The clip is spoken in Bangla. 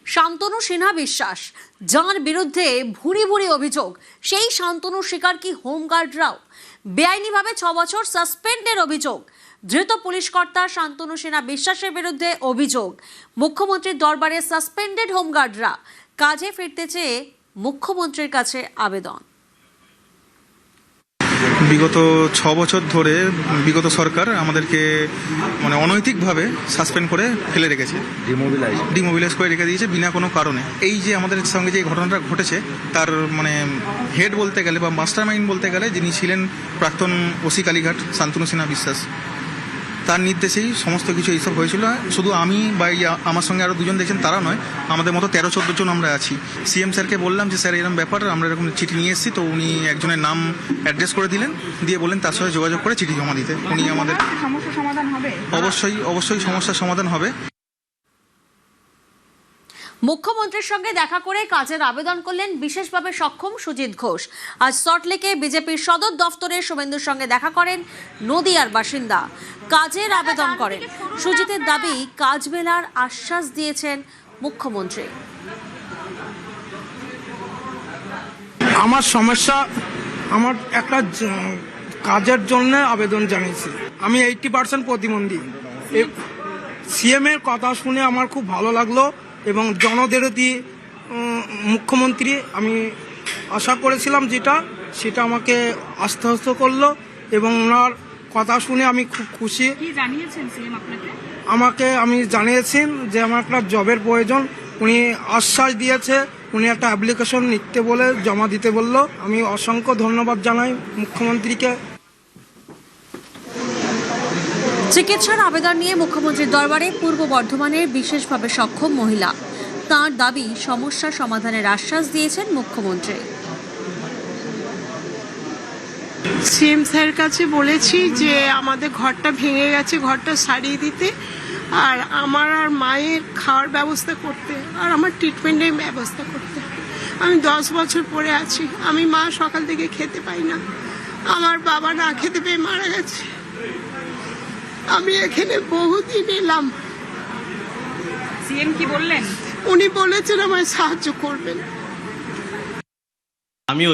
শান্তনু সিনহা বিশ্বাস, যার বিরুদ্ধে ভুরি ভুরি অভিযোগ, সেই শান্তনু শিকার কি হোমগার্ডরাও? বেআইনিভাবে 6 বছর সাসপেন্ডের অভিযোগ। ধৃত পুলিশ কর্তা শান্তনু সিনহা বিশ্বাসের বিরুদ্ধে অভিযোগ, মুখ্যমন্ত্রীর দরবারে সাসপেন্ডেড হোমগার্ডরা কাজে ফিরতে চেয়ে মুখ্যমন্ত্রীর কাছে আবেদন। বিগত 6 বছর ধরে বিগত সরকার আমাদেরকে অনৈতিকভাবে সাসপেন্ড করে ফেলে রেখেছে, ডিমোবিলাইজ করে রেখে দিয়েছে বিনা কোনো কারণে। এই যে আমাদের সঙ্গে যে ঘটনাটা ঘটেছে তার হেড বলতে গেলে বা মাস্টার মাইন্ড বলতে গেলে যিনি ছিলেন প্রাক্তন ওসি কালীঘাট শান্তনু সিনহা বিশ্বাস, তার নির্দেশেই সমস্ত কিছু এইসব হয়েছিল। শুধু আমি বা আমার সঙ্গে আরও দুজন দেখছেন তারা নয়, আমাদের মতো 13-14 জন আমরা আছি। সিএম স্যারকে বললাম যে স্যার এরকম ব্যাপার, আমরা এরকম চিঠি নিয়ে এসেছি। তো উনি একজনের নাম অ্যাড্রেস করে দিলেন, দিয়ে বললেন তার সাথে যোগাযোগ করে চিঠি জমা দিতে। উনি আমাদের সমস্যা সমাধান হবে, অবশ্যই সমস্যার সমাধান হবে। মুখ্যমন্ত্রীর সঙ্গে দেখা করে কাজের আবেদন করলেন বিশেষভাবে সক্ষম সুজিত ঘোষ। আজ সল্টলেকে বিজেপির সদর দফতরে শুভেন্দুর সঙ্গে দেখা করেন নদিয়ার বাসিন্দা, কাজের আবেদন করেন। সুজিতের দাবি, কাজ মেলার আশ্বাস দিয়েছেন মুখ্যমন্ত্রী। আমার সমস্যা, আমার একটা কাজের জন্য আবেদন জানিয়েছি। আমি 80% প্রতিবন্ধী। সিএম এর কথা শুনে আমার খুব ভালো লাগলো এবং জনবিরোধী মুখ্যমন্ত্রী, আমি আশা করেছিলাম সেটা আমাকে আশ্বস্ত করলো এবং ওনার কথা শুনে আমি খুব খুশি। আমি জানিয়েছেন যে আমার একটা জবের প্রয়োজন। উনি আশ্বাস দিয়েছে, উনি একটা অ্যাপ্লিকেশন লিখতে বলে জমা দিতে বললো। আমি অসংখ্য ধন্যবাদ জানাই মুখ্যমন্ত্রীকে। চিকিৎসার আবেদন নিয়ে মুখ্যমন্ত্রীর দরবারে পূর্ব বর্ধমানের বিশেষভাবে সক্ষম মহিলা, তাঁর দাবি সমস্যা সমাধানের আশ্বাস দিয়েছেন মুখ্যমন্ত্রী। সিএম স্যার কাছে বলেছি যে আমাদের ঘরটা ভেঙে গেছে, ঘরটা সারিয়ে দিতে, আর আমার আর মায়ের খাওয়ার ব্যবস্থা করতে, আর আমার ট্রিটমেন্টের ব্যবস্থা করতে। আমি 10 বছর পরে আছি। আমি মা সকাল থেকে খেতে পাই না, আমার বাবা না খেতে পেয়ে মারা গেছে। আমি এখানে বহুদিন এলাম। সিএম কি বললেন? উনি বলেছেন আমায় সাহায্য করবেন। আমি